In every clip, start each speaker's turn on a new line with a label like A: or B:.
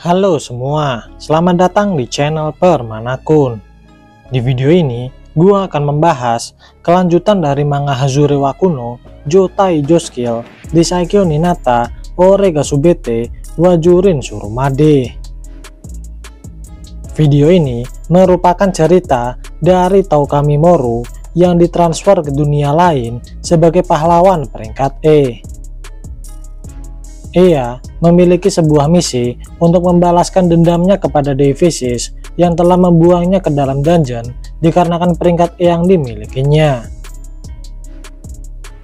A: Halo semua, selamat datang di channel Permanakun. Di video ini, gua akan membahas kelanjutan dari manga Hazure wa Kuno, Joutai Jouskyll, Desaikyo Ninata, Orega Subete, Wajurin Surumade. Video ini merupakan cerita dari Toukami Moru yang ditransfer ke dunia lain sebagai pahlawan peringkat E. Ia memiliki sebuah misi untuk membalaskan dendamnya kepada Devisis yang telah membuangnya ke dalam dungeon dikarenakan peringkat E yang dimilikinya.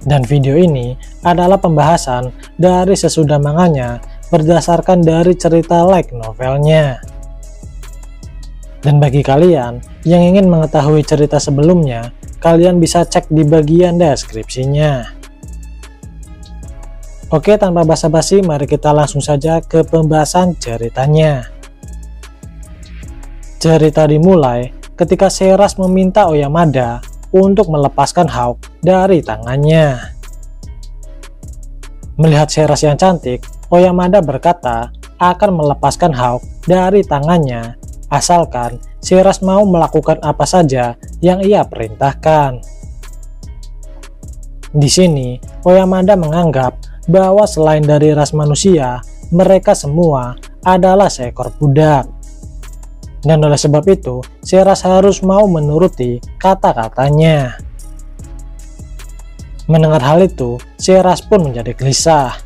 A: Dan video ini adalah pembahasan dari sesudah manganya berdasarkan dari cerita light novelnya. Dan bagi kalian yang ingin mengetahui cerita sebelumnya, kalian bisa cek di bagian deskripsinya. Oke, tanpa basa-basi, mari kita langsung saja ke pembahasan ceritanya. Cerita dimulai ketika Seras meminta Oyamada untuk melepaskan Hawk dari tangannya. Melihat Seras yang cantik, Oyamada berkata akan melepaskan Hawk dari tangannya asalkan Seras mau melakukan apa saja yang ia perintahkan. Di sini, Oyamada menganggap bahwa selain dari ras manusia, mereka semua adalah seekor budak. Dan oleh sebab itu, Seras harus mau menuruti kata-katanya. Mendengar hal itu, Seras pun menjadi gelisah.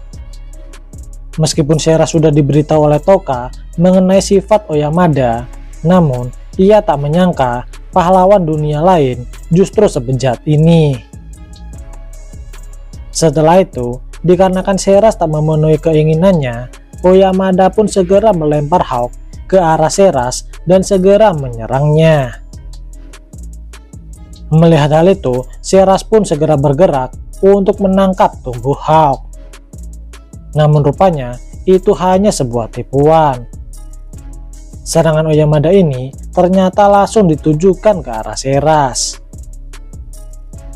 A: Meskipun Seras sudah diberitahu oleh Toka mengenai sifat Oyamada, namun ia tak menyangka pahlawan dunia lain justru sebejat ini. Setelah itu, dikarenakan Seras tak memenuhi keinginannya, Oyamada pun segera melempar Hawk ke arah Seras dan segera menyerangnya. Melihat hal itu, Seras pun segera bergerak untuk menangkap tubuh Hawk. Namun rupanya itu hanya sebuah tipuan. Serangan Oyamada ini ternyata langsung ditujukan ke arah Seras.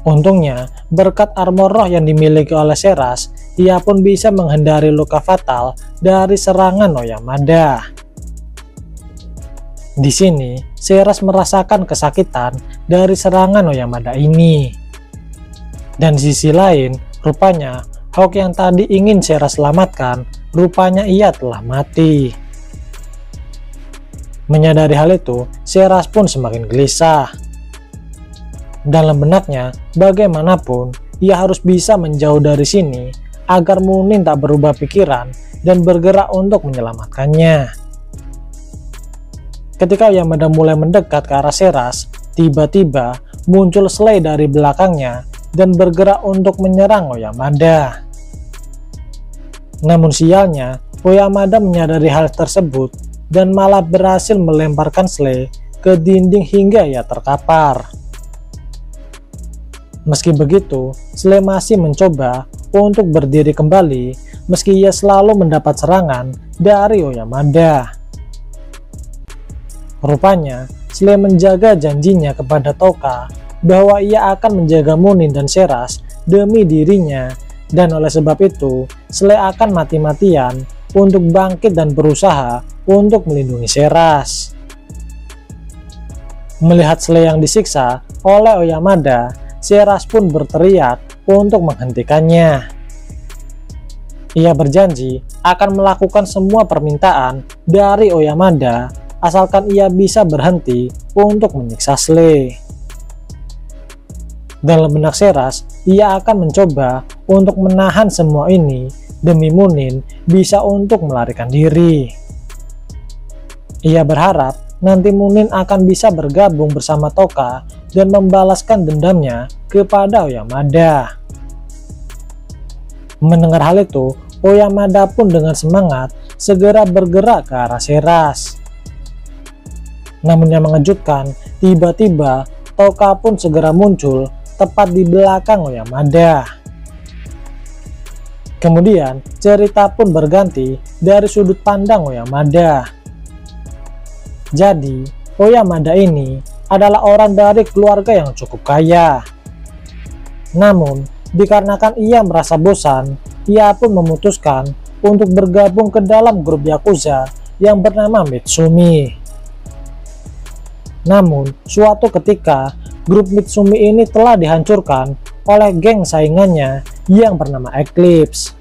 A: Untungnya, berkat armor roh yang dimiliki oleh Seras, ia pun bisa menghindari luka fatal dari serangan Oyamada. Di sini, Seras merasakan kesakitan dari serangan Oyamada ini. Dan di sisi lain, rupanya Hawk yang tadi ingin Seras selamatkan, rupanya ia telah mati. Menyadari hal itu, Seras pun semakin gelisah. Dalam benaknya, bagaimanapun ia harus bisa menjauh dari sini agar Munin tak berubah pikiran dan bergerak untuk menyelamatkannya. Ketika Oyamada mulai mendekat ke arah Seras, tiba-tiba muncul Slay dari belakangnya dan bergerak untuk menyerang Oyamada. Namun sialnya, Oyamada menyadari hal tersebut dan malah berhasil melemparkan Slay ke dinding hingga ia terkapar. Meski begitu, Slay masih mencoba untuk berdiri kembali meski ia selalu mendapat serangan dari Oyamada. Rupanya, Slay menjaga janjinya kepada Toka bahwa ia akan menjaga Munin dan Seras demi dirinya, dan oleh sebab itu, Slay akan mati-matian untuk bangkit dan berusaha untuk melindungi Seras. Melihat Slay yang disiksa oleh Oyamada, Seras pun berteriak untuk menghentikannya. Ia berjanji akan melakukan semua permintaan dari Oyamada asalkan ia bisa berhenti untuk menyiksa Slay. Dalam benak Seras, ia akan mencoba untuk menahan semua ini demi Munin bisa untuk melarikan diri. Ia berharap nanti Munin akan bisa bergabung bersama Toka dan membalaskan dendamnya kepada Oyamada. Mendengar hal itu, Oyamada pun dengan semangat segera bergerak ke arah Seras. Namun yang mengejutkan, tiba-tiba Toka pun segera muncul tepat di belakang Oyamada. Kemudian cerita pun berganti dari sudut pandang Oyamada. Jadi, Oyamada ini adalah orang dari keluarga yang cukup kaya. Namun, dikarenakan ia merasa bosan, ia pun memutuskan untuk bergabung ke dalam grup Yakuza yang bernama Mitsumi. Namun, suatu ketika, grup Mitsumi ini telah dihancurkan oleh geng saingannya yang bernama Eclipse.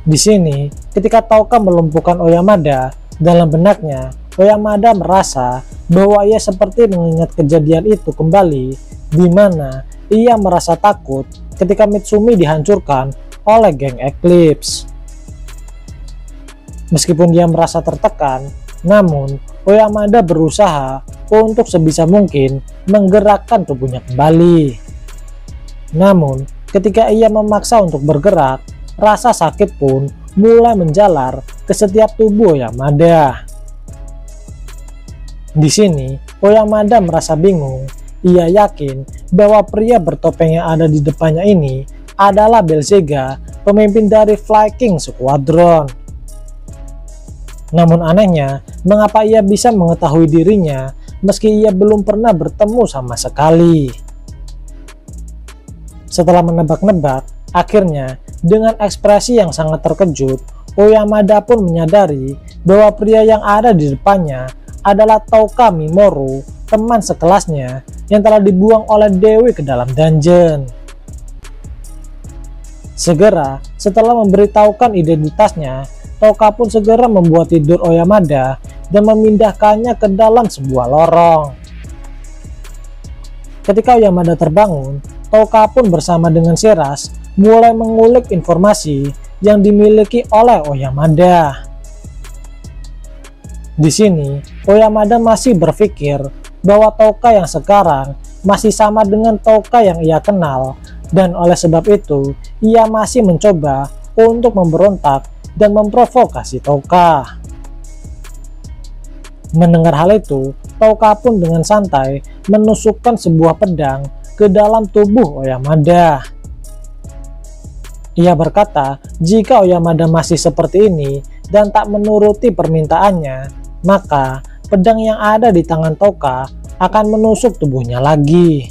A: Di sini, ketika Touka melumpuhkan Oyamada, dalam benaknya, Oyamada merasa bahwa ia seperti mengingat kejadian itu kembali, di mana ia merasa takut ketika Mitsumi dihancurkan oleh geng Eclipse. Meskipun dia merasa tertekan, namun Oyamada berusaha untuk sebisa mungkin menggerakkan tubuhnya kembali. Namun, ketika ia memaksa untuk bergerak, rasa sakit pun mulai menjalar ke setiap tubuh Oyamada. Di sini, Oyamada merasa bingung. Ia yakin bahwa pria bertopeng yang ada di depannya ini adalah Belzega, pemimpin dari Fly King Squadron. Namun anehnya, mengapa ia bisa mengetahui dirinya meski ia belum pernah bertemu sama sekali? Setelah menebak-nebak, akhirnya dengan ekspresi yang sangat terkejut, Oyamada pun menyadari bahwa pria yang ada di depannya adalah Touka Mimoro, teman sekelasnya yang telah dibuang oleh Dewi ke dalam dungeon. Segera setelah memberitahukan identitasnya, Touka pun segera membuat tidur Oyamada dan memindahkannya ke dalam sebuah lorong. Ketika Oyamada terbangun, Touka pun bersama dengan Sheras mulai mengulik informasi yang dimiliki oleh Oyamada. Di sini, Oyamada masih berpikir bahwa Touka yang sekarang masih sama dengan Touka yang ia kenal, dan oleh sebab itu, ia masih mencoba untuk memberontak dan memprovokasi Touka. Mendengar hal itu, Touka pun dengan santai menusukkan sebuah pedang ke dalam tubuh Oyamada. Ia berkata, jika Oyamada masih seperti ini dan tak menuruti permintaannya, maka pedang yang ada di tangan Touka akan menusuk tubuhnya lagi.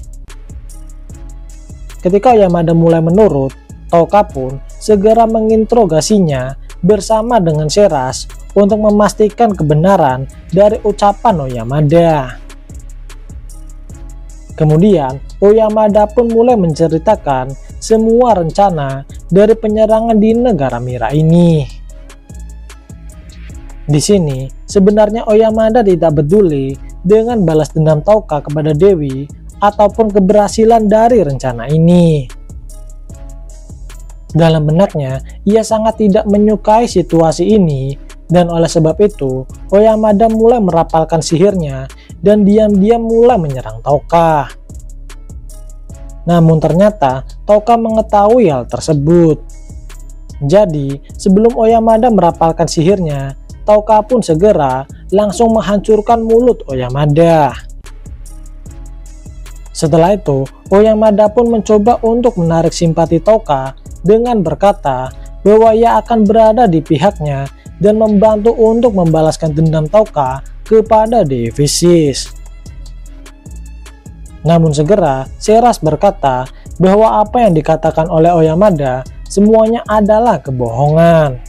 A: Ketika Oyamada mulai menurut, Touka pun segera menginterogasinya bersama dengan Sheras untuk memastikan kebenaran dari ucapan Oyamada. Kemudian, Oyamada pun mulai menceritakan semua rencana dari penyerangan di negara Mira ini. Di sini, sebenarnya Oyamada tidak peduli dengan balas dendam Touka kepada Dewi ataupun keberhasilan dari rencana ini. Dalam benaknya, ia sangat tidak menyukai situasi ini, dan oleh sebab itu, Oyamada mulai merapalkan sihirnya dan diam-diam mulai menyerang Touka. Namun ternyata, Touka mengetahui hal tersebut. Jadi, sebelum Oyamada merapalkan sihirnya, Touka pun segera langsung menghancurkan mulut Oyamada. Setelah itu, Oyamada pun mencoba untuk menarik simpati Touka dengan berkata bahwa ia akan berada di pihaknya dan membantu untuk membalaskan dendam Touka kepada Dewi Sis. Namun segera, Sheras berkata bahwa apa yang dikatakan oleh Oyamada semuanya adalah kebohongan.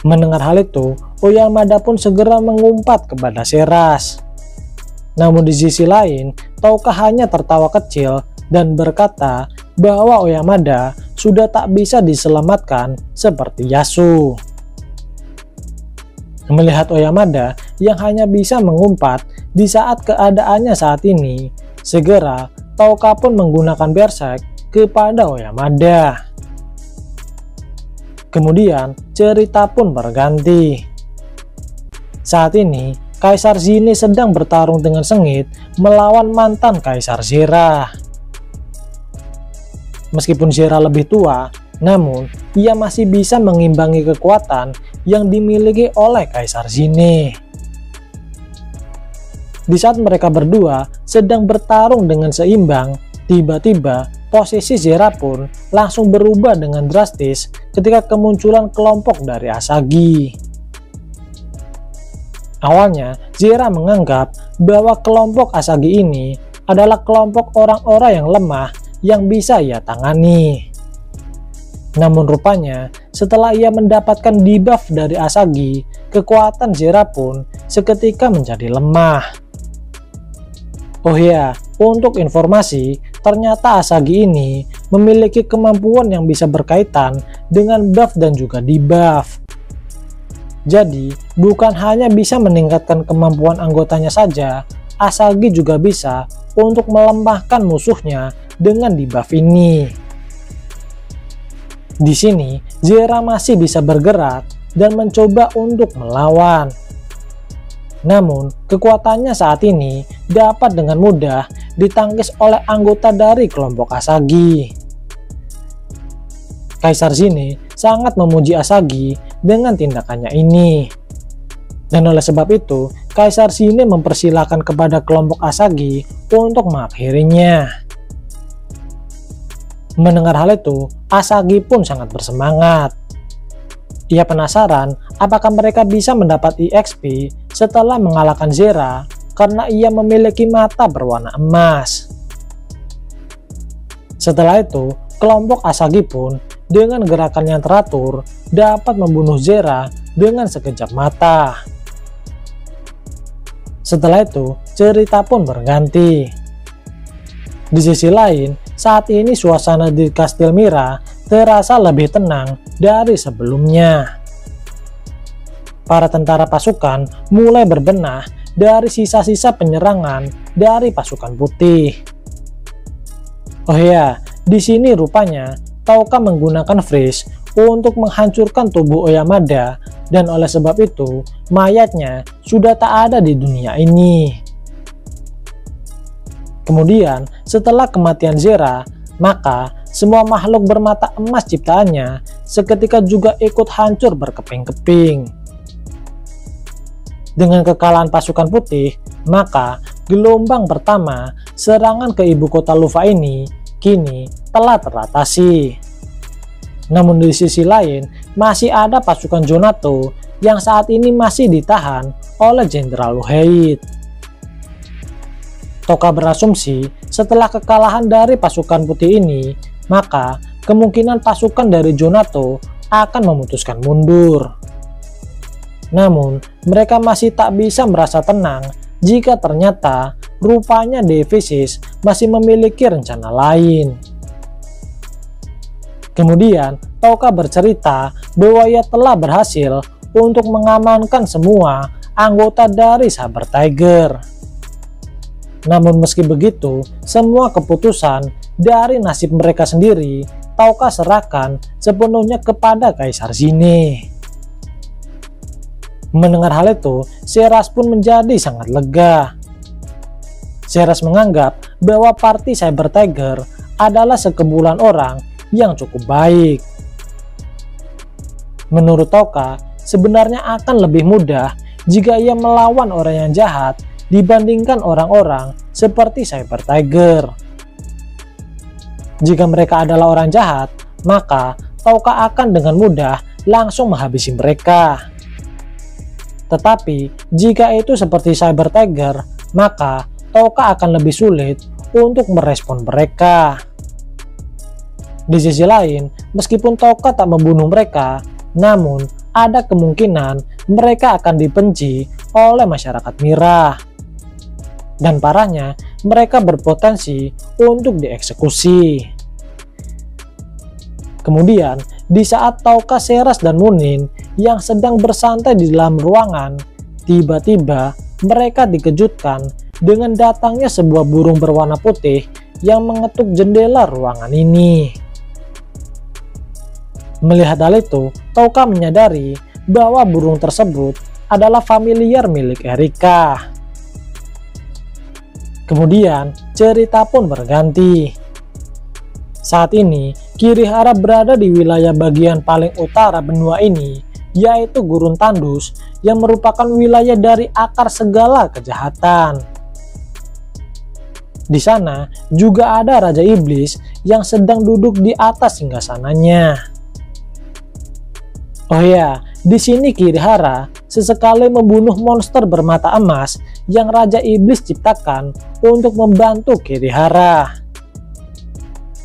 A: Mendengar hal itu, Oyamada pun segera mengumpat kepada Sheras. Namun di sisi lain, Touka hanya tertawa kecil dan berkata bahwa Oyamada sudah tak bisa diselamatkan seperti Yasu. Melihat Oyamada yang hanya bisa mengumpat di saat keadaannya saat ini, segera Touka pun menggunakan Berserk kepada Oyamada. Kemudian cerita pun berganti. Saat ini Kaisar Zine sedang bertarung dengan sengit melawan mantan Kaisar Zera. Meskipun Zera lebih tua, namun ia masih bisa mengimbangi kekuatan yang dimiliki oleh Kaisar Zine. Di saat mereka berdua sedang bertarung dengan seimbang, tiba-tiba posisi Zera pun langsung berubah dengan drastis ketika kemunculan kelompok dari Asagi. Awalnya, Zera menganggap bahwa kelompok Asagi ini adalah kelompok orang-orang yang lemah yang bisa ia tangani. Namun rupanya, setelah ia mendapatkan debuff dari Asagi, kekuatan Zera pun seketika menjadi lemah. Oh ya, untuk informasi, ternyata Asagi ini memiliki kemampuan yang bisa berkaitan dengan buff dan juga debuff. Jadi, bukan hanya bisa meningkatkan kemampuan anggotanya saja, Asagi juga bisa untuk melemahkan musuhnya dengan debuff ini. Di sini, Zera masih bisa bergerak dan mencoba untuk melawan. Namun, kekuatannya saat ini dapat dengan mudah ditangkis oleh anggota dari kelompok Asagi. Kaisar Zine sangat memuji Asagi dengan tindakannya ini. Dan oleh sebab itu, Kaisar Zine mempersilahkan kepada kelompok Asagi untuk mengakhirinya. Mendengar hal itu, Asagi pun sangat bersemangat. Ia penasaran apakah mereka bisa mendapat EXP setelah mengalahkan Zera karena ia memiliki mata berwarna emas. Setelah itu, kelompok Asagi pun dengan gerakan yang teratur dapat membunuh Zera dengan sekejap mata. Setelah itu, cerita pun berganti. Di sisi lain, saat ini suasana di Kastil Mira terasa lebih tenang dari sebelumnya. Para tentara pasukan mulai berbenah dari sisa-sisa penyerangan dari pasukan putih. Oh ya, di sini rupanya Touka menggunakan freeze untuk menghancurkan tubuh Oyamada dan oleh sebab itu mayatnya sudah tak ada di dunia ini. Kemudian, setelah kematian Zera, maka semua makhluk bermata emas ciptaannya seketika juga ikut hancur berkeping-keping. Dengan kekalahan pasukan putih, maka gelombang pertama serangan ke ibu kota Luva ini kini telah teratasi. Namun di sisi lain, masih ada pasukan Zonato yang saat ini masih ditahan oleh Jenderal Luheid. Touka berasumsi setelah kekalahan dari pasukan putih ini, maka kemungkinan pasukan dari Zonato akan memutuskan mundur. Namun, mereka masih tak bisa merasa tenang jika ternyata rupanya Devisis masih memiliki rencana lain. Kemudian, Touka bercerita bahwa ia telah berhasil untuk mengamankan semua anggota dari Saber Tiger. Namun meski begitu, semua keputusan dari nasib mereka sendiri Touka serahkan sepenuhnya kepada Kaisar Zine. Mendengar hal itu, Zeras pun menjadi sangat lega. Zeras menganggap bahwa parti Saber Tiger adalah sekumpulan orang yang cukup baik. Menurut Touka, sebenarnya akan lebih mudah jika ia melawan orang yang jahat dibandingkan orang-orang seperti Saber Tiger. Jika mereka adalah orang jahat, maka Touka akan dengan mudah langsung menghabisi mereka. Tetapi jika itu seperti Saber Tiger, maka Touka akan lebih sulit untuk merespon mereka. Di sisi lain, meskipun Touka tak membunuh mereka, namun ada kemungkinan mereka akan dibenci oleh masyarakat Mira. Dan parahnya, mereka berpotensi untuk dieksekusi. Kemudian, di saat Touka, Zeras, dan Munin yang sedang bersantai di dalam ruangan, tiba-tiba mereka dikejutkan dengan datangnya sebuah burung berwarna putih yang mengetuk jendela ruangan ini. Melihat hal itu, Touka menyadari bahwa burung tersebut adalah familiar milik Erika. Kemudian, cerita pun berganti. Saat ini, Kirihara berada di wilayah bagian paling utara benua ini, yaitu Gurun Tandus, yang merupakan wilayah dari akar segala kejahatan. Di sana, juga ada Raja Iblis yang sedang duduk di atas singgasananya. Oh ya, di sini Kirihara sesekali membunuh monster bermata emas yang Raja Iblis ciptakan untuk membantu Kirihara.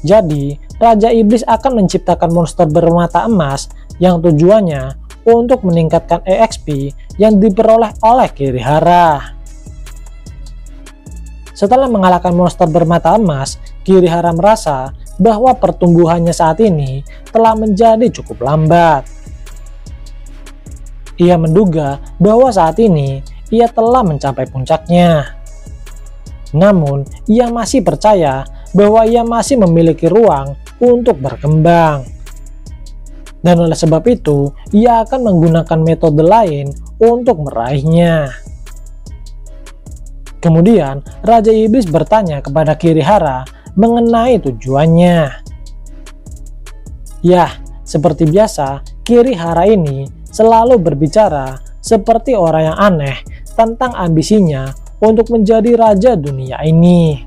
A: Jadi, Raja Iblis akan menciptakan monster bermata emas yang tujuannya untuk meningkatkan EXP yang diperoleh oleh Kirihara. Setelah mengalahkan monster bermata emas, Kirihara merasa bahwa pertumbuhannya saat ini telah menjadi cukup lambat. Ia menduga bahwa saat ini ia telah mencapai puncaknya. Namun, ia masih percaya bahwa ia masih memiliki ruang untuk berkembang. Dan oleh sebab itu, ia akan menggunakan metode lain untuk meraihnya. Kemudian, Raja Iblis bertanya kepada Kirihara mengenai tujuannya. Yah, seperti biasa, Kirihara ini selalu berbicara seperti orang yang aneh tentang ambisinya untuk menjadi raja dunia ini.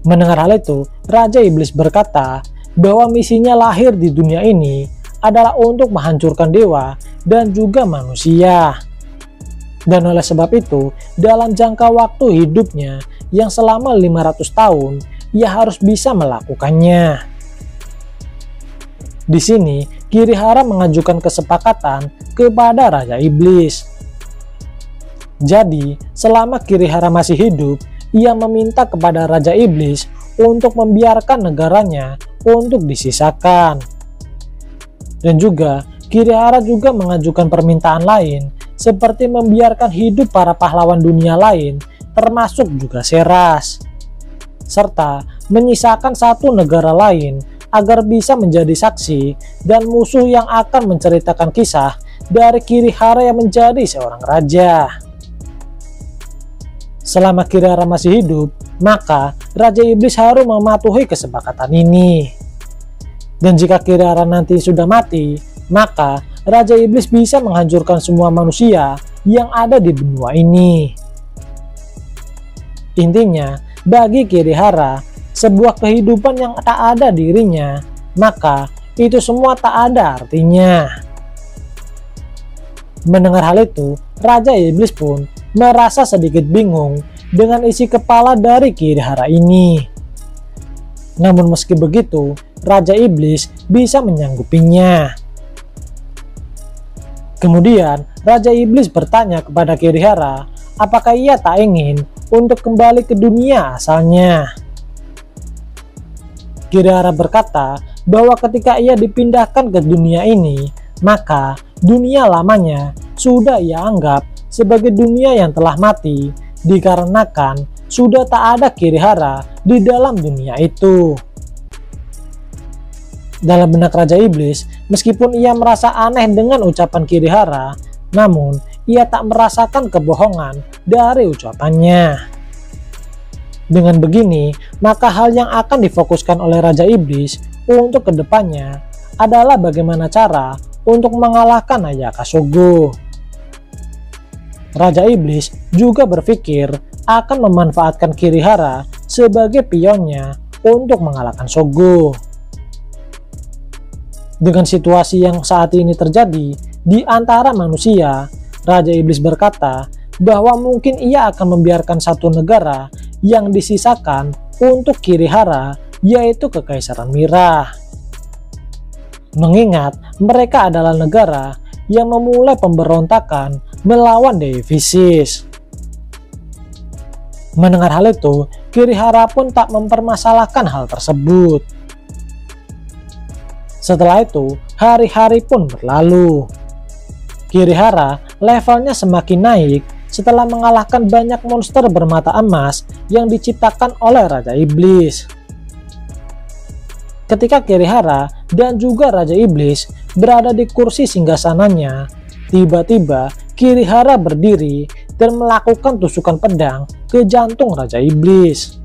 A: Mendengar hal itu, Raja Iblis berkata bahwa misinya lahir di dunia ini adalah untuk menghancurkan dewa dan juga manusia. Dan oleh sebab itu, dalam jangka waktu hidupnya yang selama 500 tahun, ia harus bisa melakukannya. Di sini, Kirihara mengajukan kesepakatan kepada Raja Iblis. Jadi, selama Kirihara masih hidup, ia meminta kepada Raja Iblis untuk membiarkan negaranya untuk disisakan. Dan juga, Kirihara juga mengajukan permintaan lain, seperti membiarkan hidup para pahlawan dunia lain, termasuk juga Seras, serta menyisakan satu negara lain agar bisa menjadi saksi dan musuh yang akan menceritakan kisah dari Kirihara yang menjadi seorang raja. Selama Kirihara masih hidup, maka Raja Iblis harus mematuhi kesepakatan ini. Dan jika Kirihara nanti sudah mati, maka Raja Iblis bisa menghancurkan semua manusia yang ada di benua ini. Intinya, bagi Kirihara, sebuah kehidupan yang tak ada dirinya, maka itu semua tak ada artinya. Mendengar hal itu, Raja Iblis pun merasa sedikit bingung dengan isi kepala dari Kirihara ini. Namun meski begitu, Raja Iblis bisa menyanggupinya. Kemudian, Raja Iblis bertanya kepada Kirihara, apakah ia tak ingin untuk kembali ke dunia asalnya. Kirihara berkata bahwa ketika ia dipindahkan ke dunia ini, maka dunia lamanya sudah ia anggap sebagai dunia yang telah mati, dikarenakan sudah tak ada Kirihara di dalam dunia itu. Dalam benak Raja Iblis, meskipun ia merasa aneh dengan ucapan Kirihara, namun ia tak merasakan kebohongan dari ucapannya. Dengan begini, maka hal yang akan difokuskan oleh Raja Iblis untuk kedepannya adalah bagaimana cara untuk mengalahkan Ayaka Shogo. Raja Iblis juga berpikir akan memanfaatkan Kirihara sebagai pionnya untuk mengalahkan Shogo. Dengan situasi yang saat ini terjadi di antara manusia, Raja Iblis berkata bahwa mungkin ia akan membiarkan satu negara yang disisakan untuk Kirihara, yaitu Kekaisaran Mira. Mengingat mereka adalah negara yang memulai pemberontakan melawan Dewi Isis. Mendengar hal itu, Kirihara pun tak mempermasalahkan hal tersebut. Setelah itu, hari-hari pun berlalu. Kirihara levelnya semakin naik setelah mengalahkan banyak monster bermata emas yang diciptakan oleh Raja Iblis. Ketika Kirihara dan juga Raja Iblis berada di kursi singgasananya, tiba-tiba Kirihara berdiri dan melakukan tusukan pedang ke jantung Raja Iblis.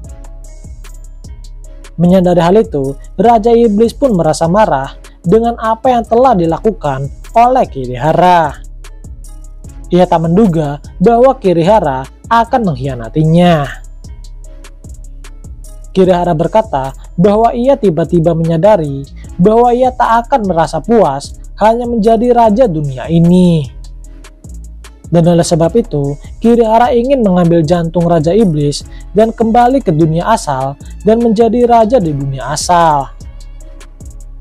A: Menyadari hal itu, Raja Iblis pun merasa marah dengan apa yang telah dilakukan oleh Kirihara. Ia tak menduga bahwa Kirihara akan mengkhianatinya. Kirihara berkata bahwa ia tiba-tiba menyadari bahwa ia tak akan merasa puas hanya menjadi raja dunia ini. Dan oleh sebab itu, Kirihara ingin mengambil jantung Raja Iblis dan kembali ke dunia asal dan menjadi raja di dunia asal.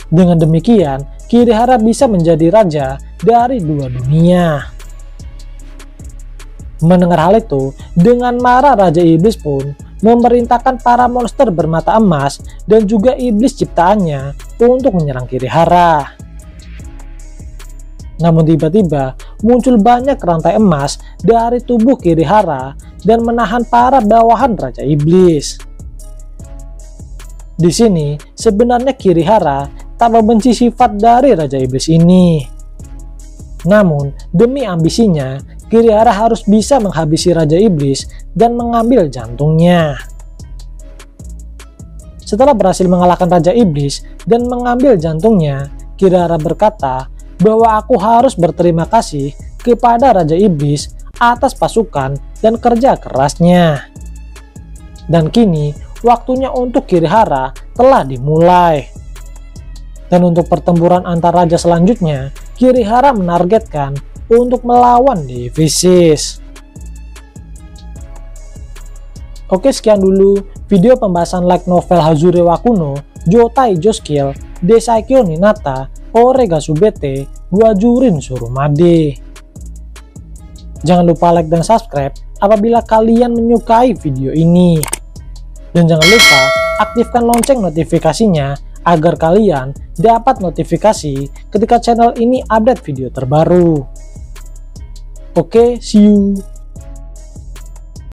A: Dengan demikian, Kirihara bisa menjadi raja dari dua dunia. Mendengar hal itu, dengan marah Raja Iblis pun memerintahkan para monster bermata emas dan juga iblis ciptaannya untuk menyerang Kirihara. Namun tiba-tiba muncul banyak rantai emas dari tubuh Kirihara dan menahan para bawahan Raja Iblis. Di sini sebenarnya Kirihara tak membenci sifat dari Raja Iblis ini. Namun demi ambisinya, Kirihara harus bisa menghabisi Raja Iblis dan mengambil jantungnya. Setelah berhasil mengalahkan Raja Iblis dan mengambil jantungnya, Kirihara berkata bahwa aku harus berterima kasih kepada Raja Iblis atas pasukan dan kerja kerasnya. Dan kini waktunya untuk Kirihara telah dimulai. Dan untuk pertempuran antar raja selanjutnya, Kirihara menargetkan untuk melawan Divisis. Oke, sekian dulu video pembahasan light novel Hazure wa Kuno, Joutai Jouskyll, Desaikyo Ninata, Orega Subete, Guajurin Surumade. Jangan lupa like dan subscribe apabila kalian menyukai video ini. Dan jangan lupa aktifkan lonceng notifikasinya agar kalian dapat notifikasi ketika channel ini update video terbaru. Oke, see you.